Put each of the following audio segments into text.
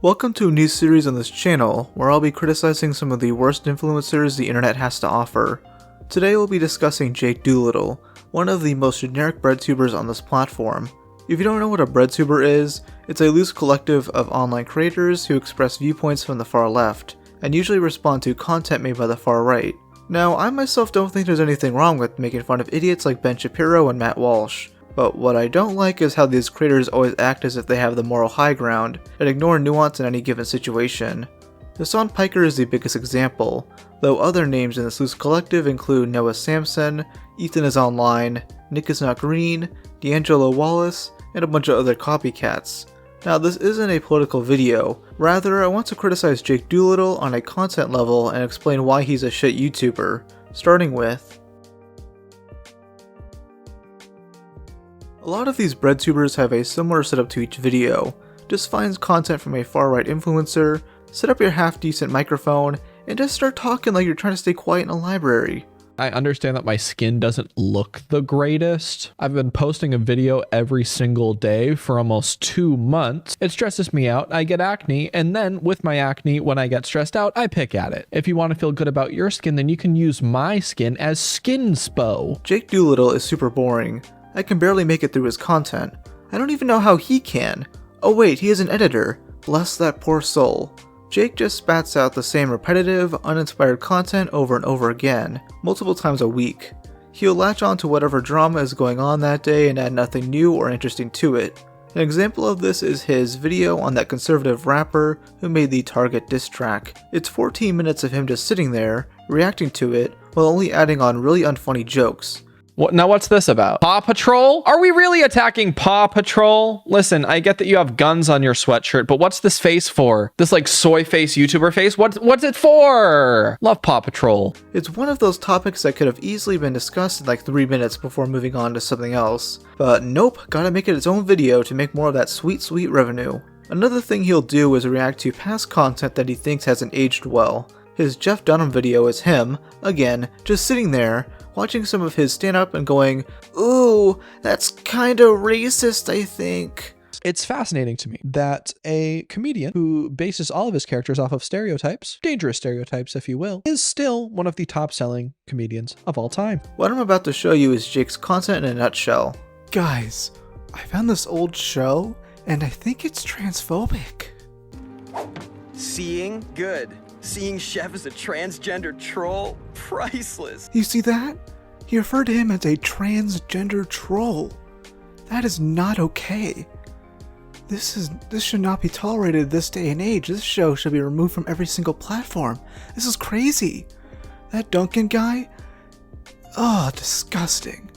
Welcome to a new series on this channel, where I'll be criticizing some of the worst influencers the internet has to offer. Today we'll be discussing Jake Doolittle, one of the most generic breadtubers on this platform. If you don't know what a breadtuber is, it's a loose collective of online creators who express viewpoints from the far left, and usually respond to content made by the far right. Now, I myself don't think there's anything wrong with making fun of idiots like Ben Shapiro and Matt Walsh, but what I don't like is how these creators always act as if they have the moral high ground, and ignore nuance in any given situation. Hassan Piker is the biggest example, though other names in this loose collective include Noah Samson, Ethan is Online, Nick is Not Green, D'Angelo Wallace, and a bunch of other copycats. Now, this isn't a political video, rather I want to criticize Jake Doolittle on a content level and explain why he's a shit YouTuber, starting with a lot of these breadtubers have a similar setup to each video. Just find content from a far right influencer, set up your half decent microphone, and just start talking like you're trying to stay quiet in a library. I understand that my skin doesn't look the greatest. I've been posting a video every single day for almost 2 months. It stresses me out, I get acne, and then with my acne, when I get stressed out, I pick at it. If you want to feel good about your skin, then you can use my skin as skinspo. Jake Doolittle is super boring. I can barely make it through his content. I don't even know how he can. Oh wait, he is an editor. Bless that poor soul. Jake just spats out the same repetitive, uninspired content over and over again, multiple times a week. He'll latch on to whatever drama is going on that day and add nothing new or interesting to it. An example of this is his video on that conservative rapper who made the Target diss track. It's 14 minutes of him just sitting there, reacting to it, while only adding on really unfunny jokes. Now what's this about? Paw Patrol? Are we really attacking Paw Patrol? Listen, I get that you have guns on your sweatshirt, but what's this face for? This like soy face YouTuber face? What's it for? Love Paw Patrol. It's one of those topics that could have easily been discussed in like 3 minutes before moving on to something else. But nope, gotta make it its own video to make more of that sweet revenue. Another thing he'll do is react to past content that he thinks hasn't aged well. His Jeff Dunham video is him, again, just sitting there, watching some of his stand-up and going, ooh, that's kinda racist, I think. It's fascinating to me that a comedian who bases all of his characters off of stereotypes, dangerous stereotypes if you will, is still one of the top-selling comedians of all time. What I'm about to show you is Jake's content in a nutshell. Guys, I found this old show, and I think it's transphobic. Seeing? Good. Seeing Chef as a transgender troll? Priceless. You see that? He referred to him as a transgender troll. That is not okay. This should not be tolerated this day and age. This show should be removed from every single platform. This is crazy. That Duncan guy? Oh, disgusting.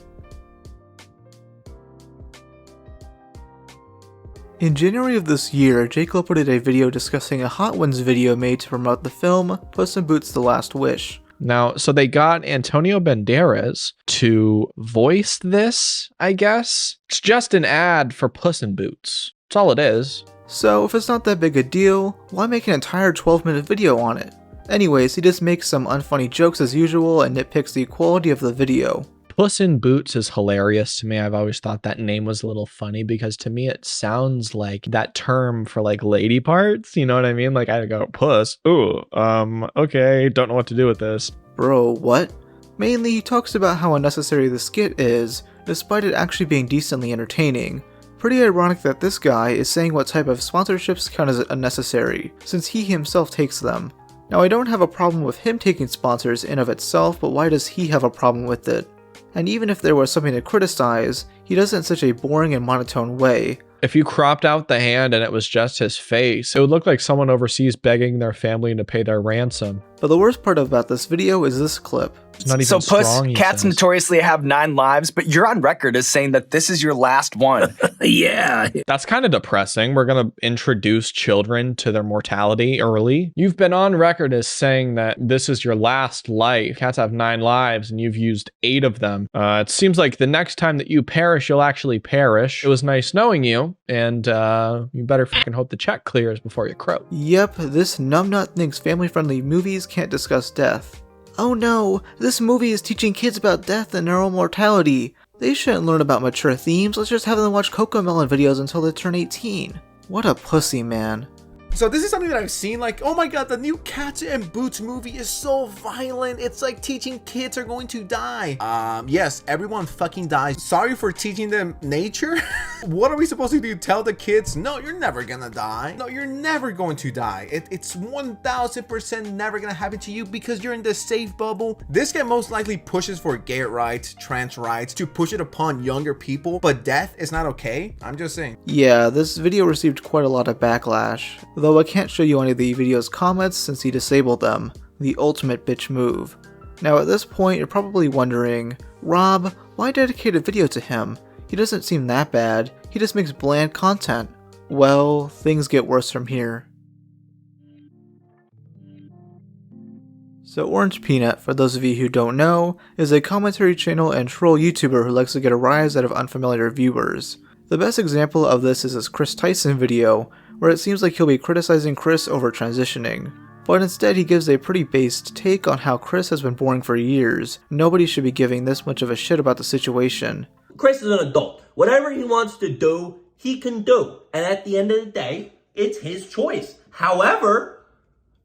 In January of this year, Jake uploaded a video discussing a Hot Ones video made to promote the film Puss in Boots: The Last Wish. Now, so they got Antonio Banderas to voice this, I guess. It's just an ad for Puss in Boots. That's all it is. So if it's not that big a deal, why make an entire 12-minute video on it? Anyways, he just makes some unfunny jokes as usual and nitpicks the quality of the video. Puss in Boots is hilarious to me. I've always thought that name was a little funny because to me it sounds like that term for like lady parts, you know what I mean? Like I go, puss, ooh, okay, don't know what to do with this. Bro, what? Mainly he talks about how unnecessary the skit is, despite it actually being decently entertaining. Pretty ironic that this guy is saying what type of sponsorships count as unnecessary, since he himself takes them. Now I don't have a problem with him taking sponsors in of itself, but why does he have a problem with it? And even if there was something to criticize, he does it in such a boring and monotone way. If you cropped out the hand and it was just his face, it would look like someone overseas begging their family to pay their ransom. But the worst part about this video is this clip. It's not even so Puss, strong, cats says. notoriously have 9 lives, but you're on record as saying that this is your last one. Yeah. That's kind of depressing. We're going to introduce children to their mortality early. You've been on record as saying that this is your last life. Cats have 9 lives and you've used 8 of them. It seems like the next time that you perish, you'll actually perish. It was nice knowing you, and you better fucking hope the check clears before you croak. Yep, this numbnut thinks family-friendly movies can't discuss death. Oh no, this movie is teaching kids about death and neural mortality. They shouldn't learn about mature themes, let's just have them watch Cocomelon videos until they turn 18. What a pussy, man. So this is something that I've seen, like, oh my god, the new Cats and Boots movie is so violent. It's like teaching kids are going to die. Yes, everyone fucking dies. Sorry for teaching them nature. What are we supposed to do? Tell the kids, no, you're never gonna die. No, you're never going to die. It's 1000% never gonna happen to you because you're in the safe bubble. This guy most likely pushes for gay rights, trans rights, to push it upon younger people, but death is not okay. I'm just saying. Yeah, this video received quite a lot of backlash, though I can't show you any of the video's comments since he disabled them. The ultimate bitch move. Now at this point you're probably wondering, Rob, why dedicate a video to him? He doesn't seem that bad, he just makes bland content. Well, things get worse from here. So Orange Peanut, for those of you who don't know, is a commentary channel and troll YouTuber who likes to get a rise out of unfamiliar viewers. The best example of this is his Chris Tyson video, where it seems like he'll be criticizing Chris over transitioning. But instead he gives a pretty based take on how Chris has been boring for years. Nobody should be giving this much of a shit about the situation. Chris is an adult. Whatever he wants to do, he can do. And at the end of the day, it's his choice. However,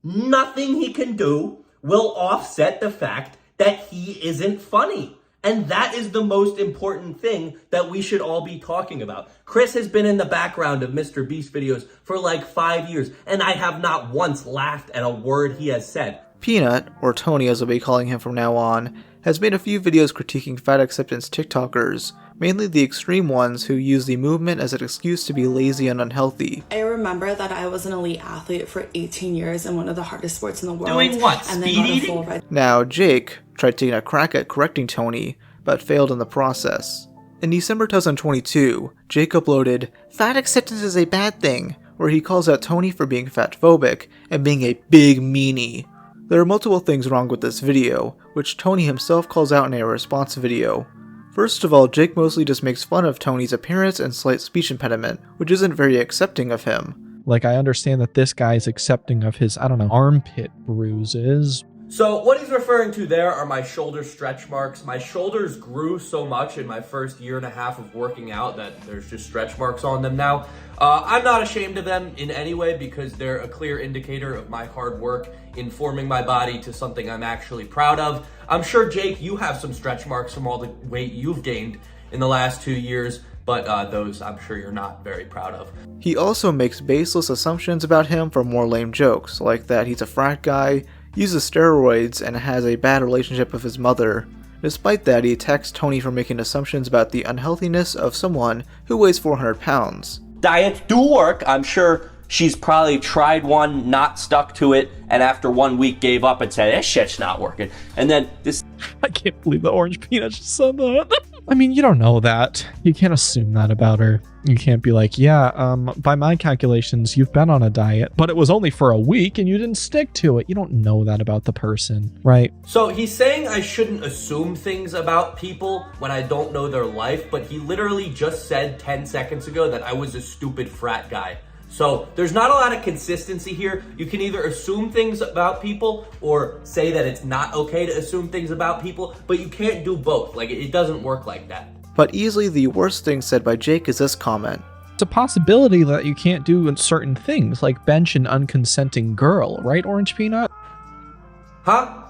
nothing he can do will offset the fact that he isn't funny. And that is the most important thing that we should all be talking about. Chris has been in the background of Mr. Beast videos for like 5 years, and I have not once laughed at a word he has said. Peanut, or Tony as I'll be calling him from now on, has made a few videos critiquing fat acceptance TikTokers, mainly the extreme ones who use the movement as an excuse to be lazy and unhealthy. I remember that I was an elite athlete for 18 years in one of the hardest sports in the world. Doing what? And then Speed got a eating? full red. Now, Jake tried taking a crack at correcting Tony, but failed in the process. In December 2022, Jake uploaded, "Fat acceptance is a bad thing," where he calls out Tony for being fatphobic and being a big meanie. There are multiple things wrong with this video, which Tony himself calls out in a response video. First of all, Jake mostly just makes fun of Tony's appearance and slight speech impediment, which isn't very accepting of him. Like, I understand that this guy's accepting of his, I don't know, armpit bruises. So what he's referring to there are my shoulder stretch marks. My shoulders grew so much in my first year and a half of working out that there's just stretch marks on them now. I'm not ashamed of them in any way because they're a clear indicator of my hard work in forming my body to something I'm actually proud of. I'm sure, Jake, you have some stretch marks from all the weight you've gained in the last 2 years, but those I'm sure you're not very proud of. He also makes baseless assumptions about him for more lame jokes, like that he's a frat guy, uses steroids, and has a bad relationship with his mother. Despite that, he attacks Tony for making assumptions about the unhealthiness of someone who weighs 400 pounds. Diets do work. I'm sure she's probably tried one, not stuck to it, and after 1 week gave up and said, this shit's not working. And then this... I can't believe the Orange Peanut just said that. I mean, you don't know that. You can't assume that about her. You can't be like, yeah, by my calculations, you've been on a diet, but it was only for a week and you didn't stick to it. You don't know that about the person, right? So he's saying I shouldn't assume things about people when I don't know their life, but he literally just said 10 seconds ago that I was a stupid frat guy. So there's not a lot of consistency here. You can either assume things about people or say that it's not okay to assume things about people, but you can't do both. Like, it doesn't work like that. But easily the worst thing said by Jake is this comment. It's a possibility that you can't do certain things, like bench an unconsenting girl, right, Orange Peanut? Huh?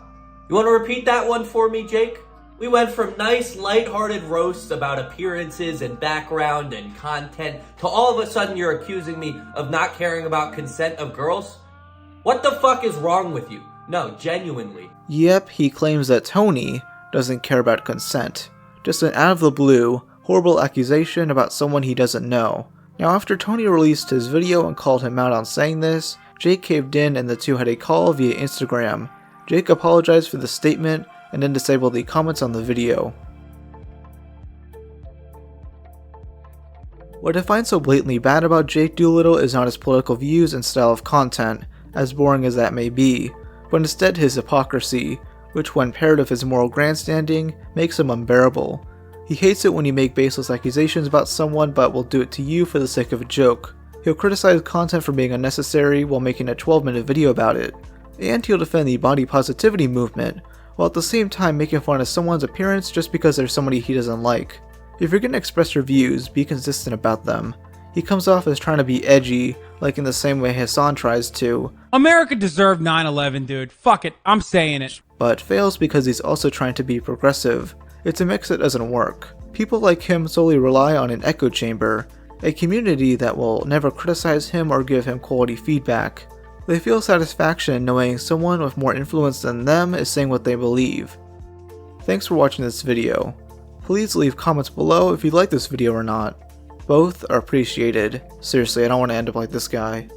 You want to repeat that one for me, Jake? We went from nice, lighthearted roasts about appearances and background and content to all of a sudden you're accusing me of not caring about consent of girls? What the fuck is wrong with you? No, genuinely. Yep, he claims that Tony doesn't care about consent. Just an out of the blue, horrible accusation about someone he doesn't know. Now after Tony released his video and called him out on saying this, Jake caved in and the two had a call via Instagram. Jake apologized for the statement and then disabled the comments on the video. What I find so blatantly bad about Jake Doolittle is not his political views and style of content, as boring as that may be, but instead his hypocrisy, which when paired with his moral grandstanding, makes him unbearable. He hates it when you make baseless accusations about someone but will do it to you for the sake of a joke. He'll criticize content for being unnecessary while making a 12-minute video about it. And he'll defend the body positivity movement, while at the same time making fun of someone's appearance just because they're somebody he doesn't like. If you're gonna express your views, be consistent about them. He comes off as trying to be edgy, like in the same way Hassan tries to, America deserved 9/11, dude. Fuck it, I'm saying it. but fails because he's also trying to be progressive. It's a mix that doesn't work. People like him solely rely on an echo chamber, a community that will never criticize him or give him quality feedback. They feel satisfaction knowing someone with more influence than them is saying what they believe. Thanks for watching this video. Please leave comments below if you like this video or not. Both are appreciated. Seriously, I don't want to end up like this guy.